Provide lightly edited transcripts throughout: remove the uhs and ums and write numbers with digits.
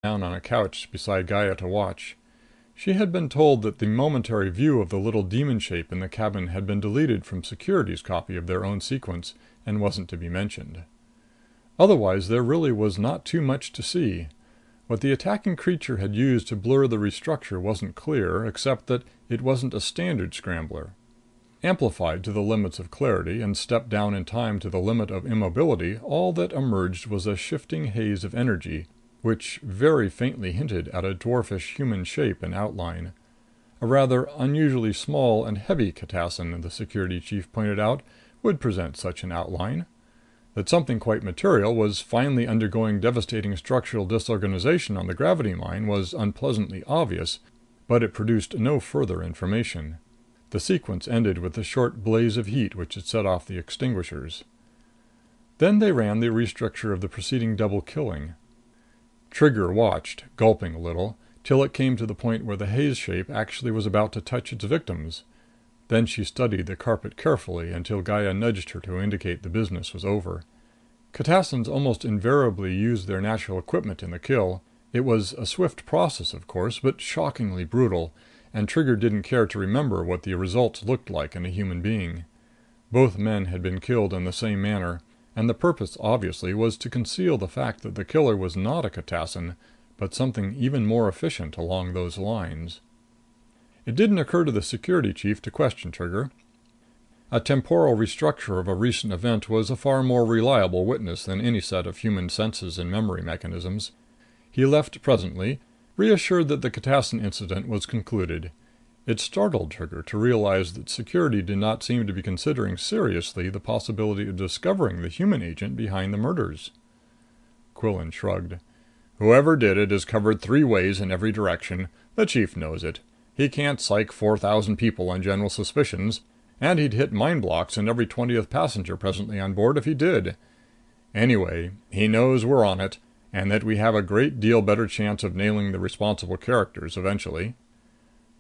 down on a couch beside Gaia to watch. She had been told that the momentary view of the little demon shape in the cabin had been deleted from Security's copy of their own sequence and wasn't to be mentioned. Otherwise, there really was not too much to see. What the attacking creature had used to blur the restructure wasn't clear, except that it wasn't a standard scrambler. Amplified to the limits of clarity and stepped down in time to the limit of immobility, all that emerged was a shifting haze of energy, which very faintly hinted at a dwarfish human shape and outline. A rather unusually small and heavy catassin, the security chief pointed out, would present such an outline. That something quite material was finally undergoing devastating structural disorganization on the gravity mine was unpleasantly obvious, but it produced no further information. The sequence ended with a short blaze of heat which had set off the extinguishers. Then they ran the restructure of the preceding double killing. Trigger watched, gulping a little, till it came to the point where the haze shape actually was about to touch its victims. Then she studied the carpet carefully until Gaia nudged her to indicate the business was over. Catassins almost invariably used their natural equipment in the kill. It was a swift process, of course, but shockingly brutal, and Trigger didn't care to remember what the results looked like in a human being. Both men had been killed in the same manner, and the purpose, obviously, was to conceal the fact that the killer was not a catassin, but something even more efficient along those lines. It didn't occur to the security chief to question Trigger. A temporal restructure of a recent event was a far more reliable witness than any set of human senses and memory mechanisms. He left presently, reassured that the catassin incident was concluded. It startled Trigger to realize that security did not seem to be considering seriously the possibility of discovering the human agent behind the murders. Quillan shrugged. "Whoever did it is covered 3 ways in every direction. The chief knows it. He can't psych 4,000 people on general suspicions, and he'd hit mind blocks in every 20th passenger presently on board if he did. Anyway, he knows we're on it, and that we have a great deal better chance of nailing the responsible characters eventually."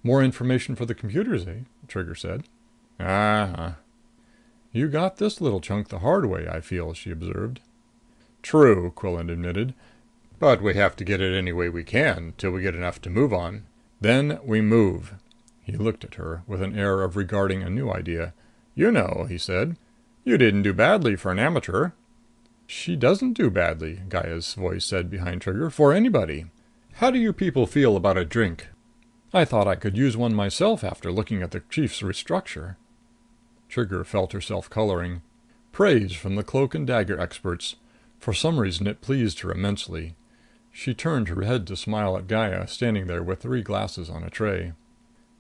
"More information for the computers, eh?" Trigger said. "Uh-huh." "You got this little chunk the hard way, I feel," she observed. "True," Quillan admitted. "But we have to get it any way we can, till we get enough to move on. Then we move." He looked at her with an air of regarding a new idea. "You know," he said, "you didn't do badly for an amateur." "She doesn't do badly," Gaia's voice said behind Trigger, "for anybody. How do you people feel about a drink? I thought I could use one myself after looking at the chief's restructure." Trigger felt herself coloring. Praise from the cloak and dagger experts. For some reason it pleased her immensely. She turned her head to smile at Gaia, standing there with 3 glasses on a tray.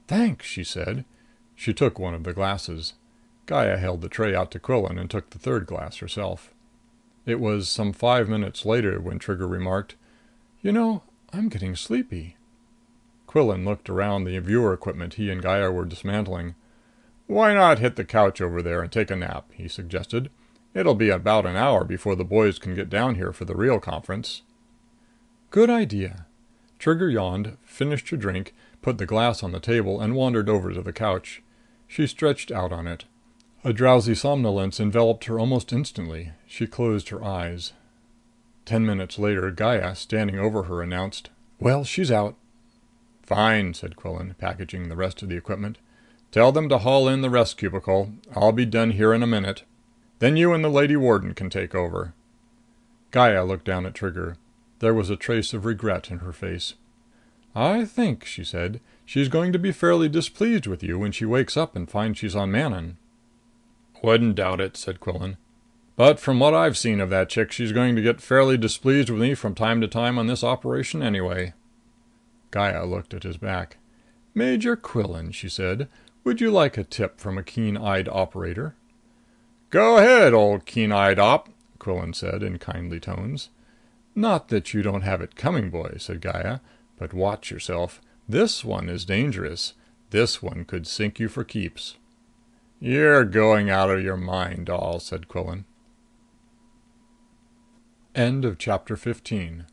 "Thanks," she said. She took one of the glasses. Gaia held the tray out to Quillan and took the 3rd glass herself. It was some 5 minutes later when Trigger remarked, "You know, I'm getting sleepy." Quillan looked around the viewer equipment he and Gaia were dismantling. "Why not hit the couch over there and take a nap?" he suggested. "It'll be about an hour before the boys can get down here for the real conference." "Good idea." Trigger yawned, finished her drink, put the glass on the table, and wandered over to the couch. She stretched out on it. A drowsy somnolence enveloped her almost instantly. She closed her eyes. 10 minutes later, Gaia, standing over her, announced, "Well, she's out." "Fine," said Quillan, packaging the rest of the equipment. "Tell them to haul in the rest cubicle. I'll be done here in a minute. Then you and the Lady Warden can take over." Gaia looked down at Trigger. There was a trace of regret in her face. "I think," she said, "she's going to be fairly displeased with you when she wakes up and finds she's on Manon." "Wouldn't doubt it," said Quillan. "But from what I've seen of that chick, she's going to get fairly displeased with me from time to time on this operation anyway." Gaia looked at his back. "Major Quillan," she said, "would you like a tip from a keen-eyed operator?" "Go ahead, old keen-eyed op," Quillan said in kindly tones. "Not that you don't have it coming, boy," said Gaia. "But watch yourself. This one is dangerous. This one could sink you for keeps." "You're going out of your mind, doll," said Quillan. End of chapter 15.